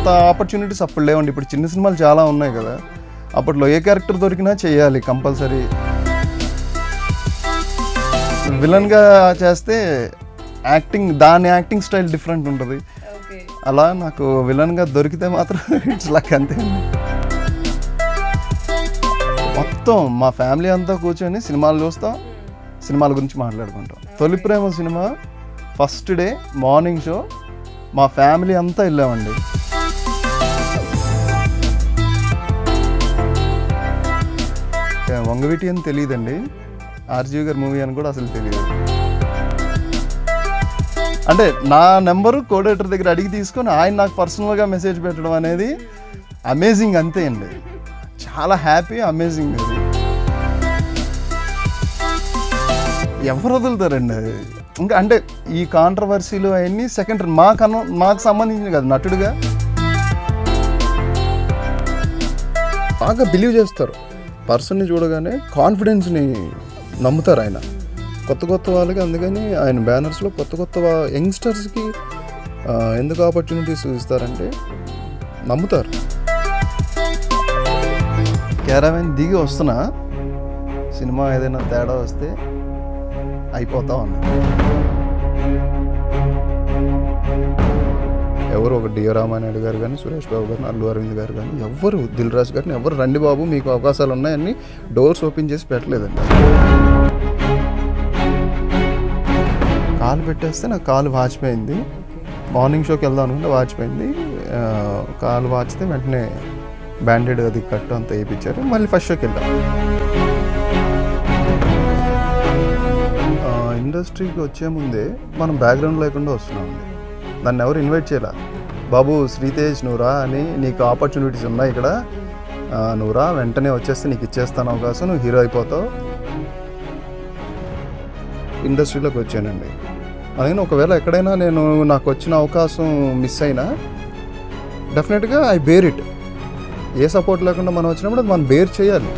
అంత ఆపర్చునిటీస్ అప్పుడు లేవండి. ఇప్పుడు చిన్న సినిమాలు చాలా ఉన్నాయి కదా, అప్పట్లో ఏ క్యారెక్టర్ దొరికినా చేయాలి కంపల్సరీ. విలన్గా చేస్తే దాని యాక్టింగ్ స్టైల్ డిఫరెంట్ ఉంటుంది. అలా నాకు విలన్గా దొరికితే మాత్రం ఇట్స్ లక్ అంతే. మొత్తం మా ఫ్యామిలీ అంతా కూర్చొని సినిమాలు చూస్తాం, సినిమాల గురించి మాట్లాడుకుంటాం. Tholi Prema cinema first day morning show మా ఫ్యామిలీ అంతా వెళ్ళామండి. వంగవీటి అని తెలియదండి, ఆర్జీవి గారి మూవీ అని కూడా అసలు తెలియదు. అంటే నా నెంబరు కోడేటర్ దగ్గర అడిగి తీసుకొని ఆయన నాకు పర్సనల్గా మెసేజ్ పెట్టడం అనేది అమేజింగ్ అంతే అండి. చాలా హ్యాపీ, అమేజింగ్. అది ఎవరు వదులుతారండి అది. ఇంకా అంటే ఈ కాంట్రవర్సీలు అవన్నీ సెకండరీ, మాకు సంబంధించిన కదా. నటుడుగా బాగా బిలీవ్ చేస్తారు, పర్సన్ని చూడగానే కాన్ఫిడెన్స్ని నమ్ముతారు ఆయన, కొత్త వాళ్ళకి. అందుకని ఆయన బ్యానర్స్లో కొత్త యంగ్స్టర్స్కి ఎందుకు ఆపర్చునిటీస్ ఇస్తారంటే నమ్ముతారు. క్యారవాన్ దిగి వస్తున్నా, సినిమా ఏదైనా తేడా వస్తే అయిపోతా ఉన్నా. ఎవరు ఒక డిఆర్ రామానాయుడు గారు కానీ, సురేష్ బాబు గారు, అల్లు అరవింద్ గారు కానీ, ఎవరు దిల్ రాజు గారిని ఎవరు రండి బాబు మీకు అవకాశాలు ఉన్నాయని డోర్స్ ఓపెన్ చేసి పెట్టలేదండి. కాలు పెట్టేస్తే నాకు కాలు వాచిపోయింది. మార్నింగ్ షోకి వెళ్దాం అనుకుంటే వాచిపోయింది. కాలు వాచితే వెంటనే బ్యాండెడ్ అది కట్టు అంతా వేయించారు. మళ్ళీ ఫస్ట్ షోకి వెళ్దాం. ఇండస్ట్రీకి వచ్చే ముందే మనం బ్యాక్గ్రౌండ్ లేకుండా వస్తున్నామండి. నన్ను ఎవరు ఇన్వైట్ చేయాల, బాబు శ్రీతేజ్ నువ్వురా అని, నీకు ఆపర్చునిటీస్ ఉన్నాయి ఇక్కడ, నువ్వురా వెంటనే వచ్చేస్తే నీకు ఇచ్చేస్తాను అవకాశం, నువ్వు హీరో అయిపోతావు. ఇండస్ట్రీలోకి వచ్చానండి. అందుకని ఒకవేళ ఎక్కడైనా నాకు వచ్చిన అవకాశం మిస్ అయినా డెఫినెట్గా ఐ బేర్ ఇట్. ఏ సపోర్ట్ లేకుండా మనం వచ్చినప్పుడు మనం బేర్ చేయాలి.